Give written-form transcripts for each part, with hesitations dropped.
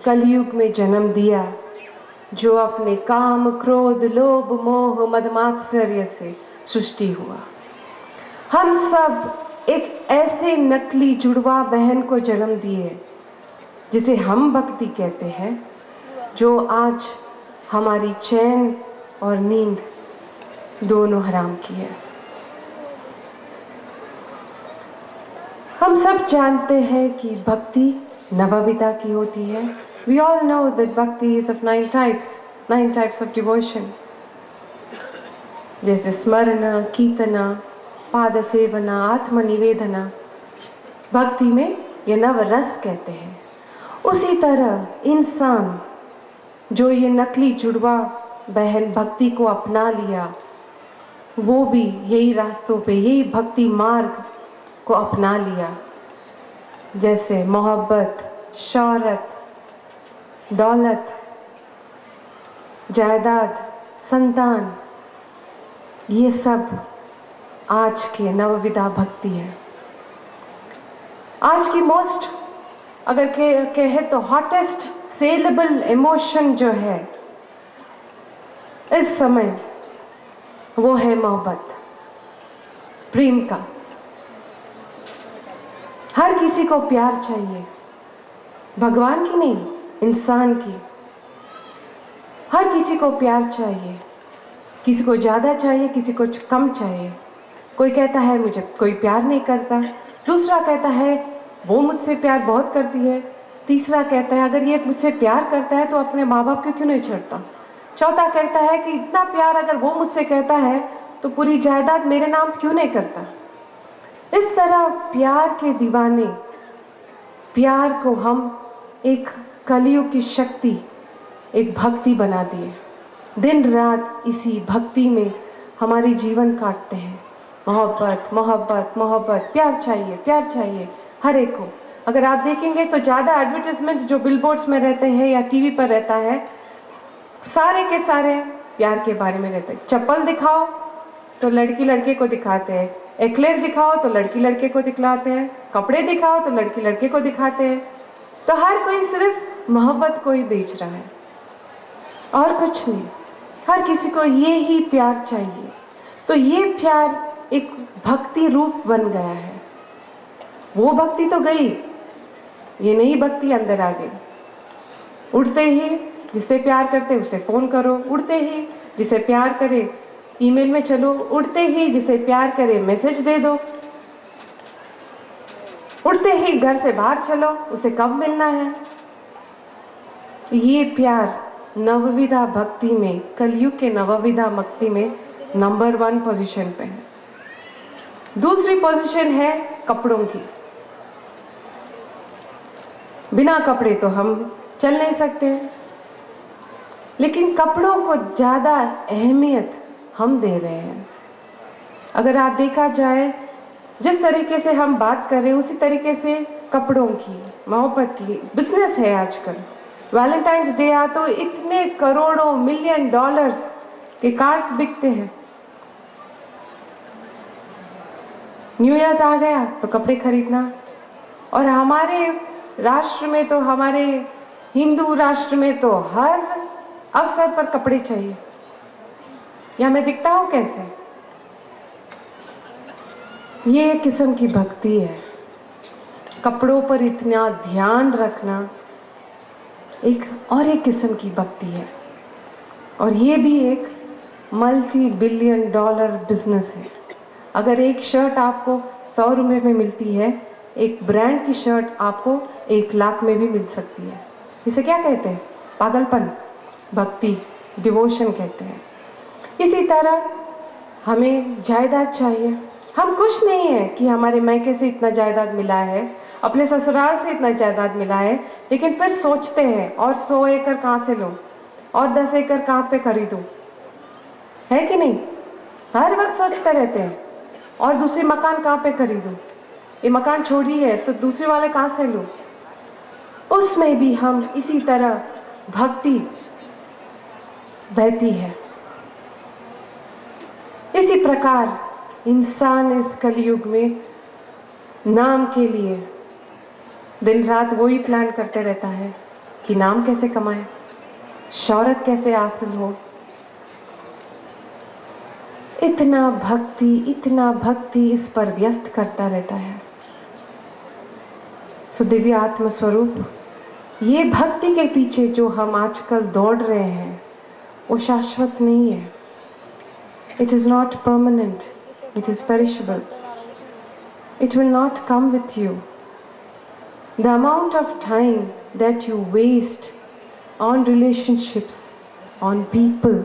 कलयुग में जन्म दिया, जो अपने काम, क्रोध, लोभ, मोह, मदमात्सर्य से सृष्टि हुआ। हम सब एक ऐसे नकली जुड़वा बहन को जन्म दिए जिसे हम भक्ति कहते हैं, जो आज हमारी चैन और नींद दोनों हराम की है। हम सब जानते हैं कि भक्ति नवविधा की होती है। We all know that bhakti is of 9 types of devotion. जैसे स्मरण, कीर्तना, पाद सेवना, आत्मनिवेदना। भक्ति में ये नव रस कहते हैं। उसी तरह इंसान जो ये नकली जुड़वा बहन भक्ति को अपना लिया, वो भी यही रास्तों पे, यही भक्ति मार्ग को अपना लिया। जैसे मोहब्बत, शौहरत, दौलत, जायदाद, संतान, ये सब आज के नवविधा भक्ति है। आज की मोस्ट, अगर कहे तो हॉटेस्ट सेलेबल इमोशन जो है इस समय, वो है मोहब्बत, प्रेम का। हर किसी को प्यार चाहिए, भगवान की नहीं, इंसान की। हर किसी को प्यार चाहिए, किसी को ज़्यादा चाहिए, किसी को कम चाहिए। कोई कहता है मुझे कोई प्यार नहीं करता, दूसरा कहता है वो मुझसे प्यार बहुत करती है, तीसरा कहता है अगर ये मुझसे प्यार करता है तो अपने माँ बाप को क्यों नहीं छोड़ता, चौथा कहता है कि इतना प्यार अगर वो मुझसे कहता है तो पूरी जायदाद मेरे नाम क्यों नहीं करता। इस तरह प्यार के दीवाने, प्यार को हम एक कलयुग की शक्ति, एक भक्ति बना दिए। दिन रात इसी भक्ति में हमारी जीवन काटते हैं। मोहब्बत, मोहब्बत, मोहब्बत, प्यार चाहिए हर एक को। अगर आप देखेंगे तो ज़्यादा एडवर्टाइजमेंट जो बिलबोर्ड्स में रहते हैं या टीवी पर रहता है, सारे के सारे प्यार के बारे में रहते हैं। चप्पल दिखाओ तो लड़की लड़के को दिखाते हैं, एक्लेयर दिखाओ तो लड़की लड़के को दिखलाते हैं, कपड़े दिखाओ तो लड़की लड़के को दिखाते हैं। तो हर कोई सिर्फ मोहब्बत को ही बेच रहा है और कुछ नहीं। हर किसी को ये ही प्यार चाहिए। तो ये प्यार एक भक्ति रूप बन गया है। वो भक्ति तो गई, ये नई भक्ति अंदर आ गई। उठते ही जिससे प्यार करते उसे फोन करो, उठते ही जिसे प्यार करे ईमेल में चलो, उठते ही जिसे प्यार करे मैसेज दे दो, उठते ही घर से बाहर चलो, उसे कब मिलना है। ये प्यार नवविधा भक्ति में, कलयुग के नवविधा भक्ति में नंबर 1 पोजीशन पे है। दूसरी पोजीशन है कपड़ों की। बिना कपड़े तो हम चल नहीं सकते, लेकिन कपड़ों को ज़्यादा अहमियत हम दे रहे हैं। अगर आप देखा जाए, जिस तरीके से हम बात कर रहे हैं उसी तरीके से कपड़ों की, मोहब्बत की बिजनेस है आजकल। वैलेंटाइंस डे आ तो इतने करोड़ों मिलियन डॉलर्स के कार्ड्स बिकते हैं। न्यू ईयर्स आ गया तो कपड़े खरीदना। और हमारे राष्ट्र में तो, हमारे हिंदू राष्ट्र में तो हर अवसर पर कपड़े चाहिए। या मैं दिखता हूं कैसे? ये एक किस्म की भक्ति है। कपड़ों पर इतना ध्यान रखना एक किस्म की भक्ति है। और ये भी एक मल्टी बिलियन डॉलर बिजनेस है। अगर एक शर्ट आपको 100 रुपये में मिलती है, एक ब्रांड की शर्ट आपको 1 लाख में भी मिल सकती है। इसे क्या कहते हैं? पागलपन, भक्ति, डिवोशन कहते हैं। इसी तरह हमें जायदाद चाहिए। हम खुश नहीं हैं कि हमारे मायके से इतना जायदाद मिला है, अपने ससुराल से इतना जायदाद मिला है, लेकिन फिर सोचते हैं और 100 एकड़ कहाँ से लूँ और 10 एकड़ कहाँ पे खरीदूँ, है कि नहीं? हर वक्त सोचते रहते हैं। और दूसरी मकान कहाँ पे खरीदूँ, ये मकान छोड़ी है तो दूसरे वाले कहाँ से लूँ। उसमें भी हम इसी तरह भक्ति बहती है। इसी प्रकार इंसान इस कलयुग में नाम के लिए दिन रात वही प्लान करते रहता है कि नाम कैसे कमाए, शौहरत कैसे हासिल हो। इतना भक्ति इस पर व्यस्त करता रहता है। सो दिव्य आत्म स्वरूप, ये भक्ति के पीछे जो हम आजकल दौड़ रहे हैं वो शाश्वत नहीं है। It is not permanent, it is perishable. It will not come with you. The amount of time that you waste on relationships, on people,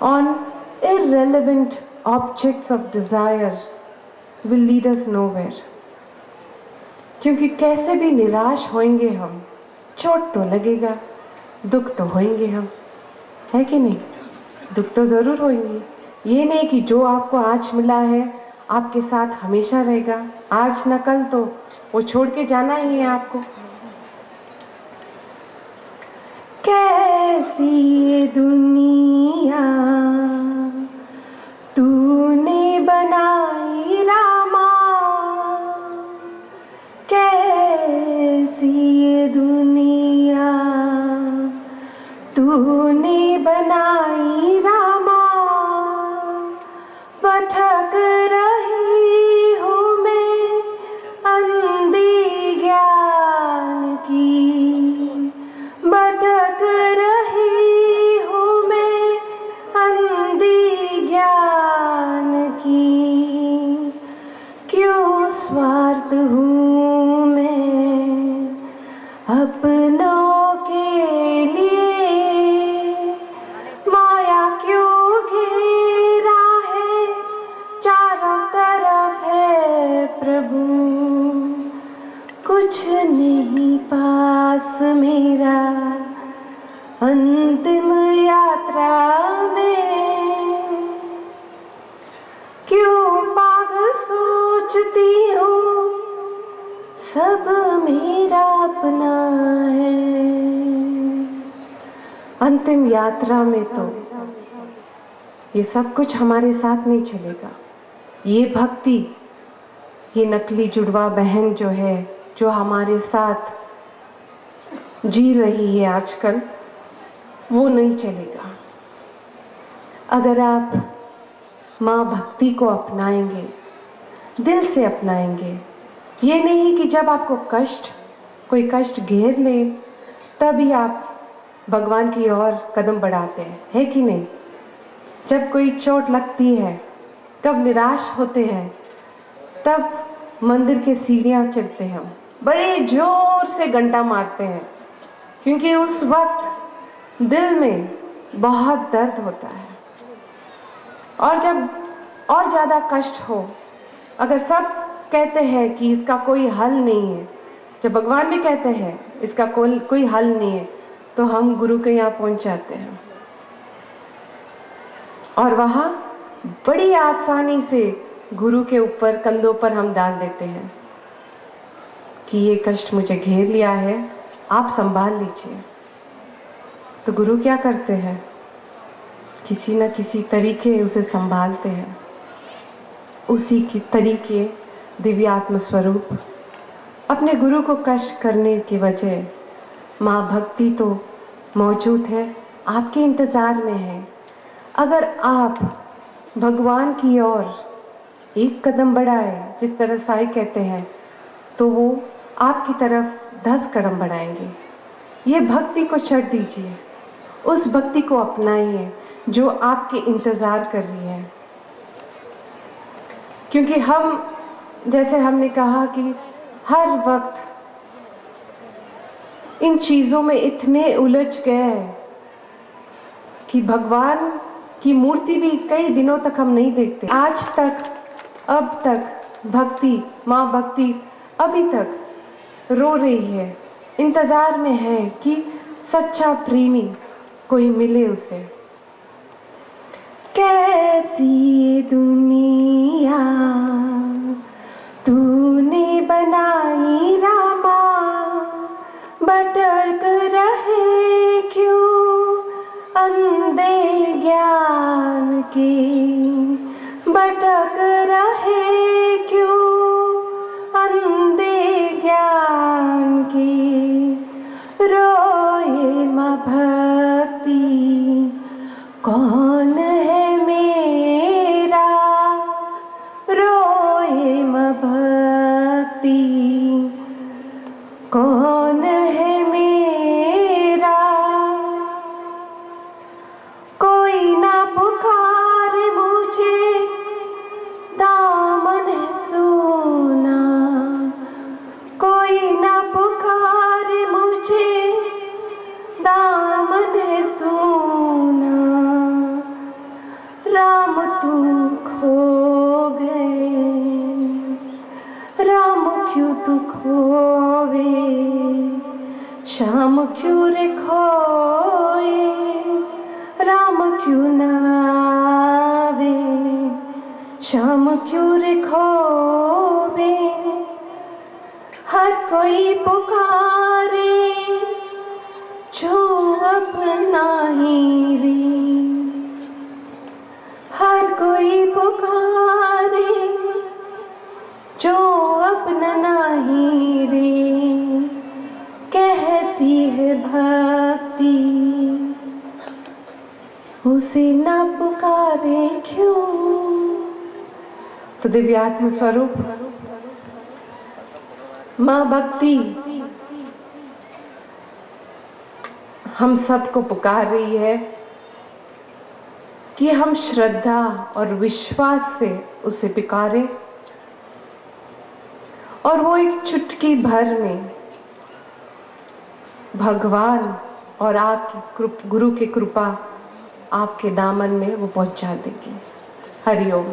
on irrelevant objects of desire will lead us nowhere. क्योंकि कैसे भी निराश होंगे हम, चोट तो लगेगा, दुख तो होंगे हम, है कि नहीं? दुख तो ज़रूर होंगे। ये नहीं कि जो आपको आज मिला है आपके साथ हमेशा रहेगा, आज न कल तो वो छोड़ के जाना ही है आपको। कैसी ये दुनिया तूने बनाई रामा, कैसी ये दुनिया तूने बनाई रामा, भटक रही हूँ मैं अंधी ज्ञान की, भटक रही हूँ मैं अंधी ज्ञान की। क्यों स्वार्थ हूँ मैं अपनों के लिए, माया क्यों घेरा है चारों तरफ है प्रभु, कुछ नहीं पास मेरा अंतिम यात्रा में। क्यों पागल सोचती हूँ सब मेरा अपना है। अंतिम यात्रा में तो ये सब कुछ हमारे साथ नहीं चलेगा। ये भक्ति, ये नकली जुड़वा बहन जो है, जो हमारे साथ जी रही है आजकल, वो नहीं चलेगा। अगर आप माँ भक्ति को अपनाएंगे, दिल से अपनाएंगे, ये नहीं कि जब आपको कोई कष्ट घेर ले तभी आप भगवान की ओर कदम बढ़ाते हैं, है कि नहीं? जब कोई चोट लगती है, कब निराश होते हैं, तब मंदिर के सीढ़ियाँ चढ़ते हैं, बड़े जोर से घंटा मारते हैं, क्योंकि उस वक्त दिल में बहुत दर्द होता है। और जब और ज़्यादा कष्ट हो, अगर सब कहते हैं कि इसका कोई हल नहीं है, जब भगवान भी कहते हैं इसका कोई हल नहीं है, तो हम गुरु के यहाँ पहुँच जाते हैं और वहाँ बड़ी आसानी से गुरु के ऊपर, कंधों पर हम डाल देते हैं कि ये कष्ट मुझे घेर लिया है, आप संभाल लीजिए। तो गुरु क्या करते हैं? किसी न किसी तरीके उसे संभालते हैं। उसी के तरीके दिव्य आत्म स्वरूप अपने गुरु को कष्ट करने की वजह माँ भक्ति तो मौजूद है, आपके इंतज़ार में है। अगर आप भगवान की ओर एक कदम बढ़ाए, जिस तरह साईं कहते हैं, तो वो आपकी तरफ 10 कदम बढ़ाएंगे। ये भक्ति को छोड़ दीजिए, उस भक्ति को अपनाइए जो आपके इंतज़ार कर रही है। क्योंकि हम, जैसे हमने कहा कि हर वक्त इन चीज़ों में इतने उलझ गए हैं कि भगवान की मूर्ति भी कई दिनों तक हम नहीं देखते। आज तक, अब तक भक्ति, माँ भक्ति अभी तक रो रही है, इंतज़ार में है कि सच्चा प्रेमी कोई मिले उसे। कैसी दुनिया तूने बनाई रामा, भटक रहे क्यों अंधे ज्ञान के, भटक रहे क्यों अंधे ज्ञान के। श्याम क्यों रे खोए, राम क्यों नावे, श्याम क्यों रे खोवे, हर कोई पुकारे जो अपना ही रे, हर कोई पुकारे जो अपना नहीं रे, कहती है भक्ति उसे ना पुकारे क्यों। तो दिव्यात्म स्वरूप माँ भक्ति हम सबको पुकार रही है कि हम श्रद्धा और विश्वास से उसे पुकारें, और वो एक चुटकी भर में भगवान और आपकी गुरु की कृपा आपके दामन में वो पहुंचा देगी। हरि ओम।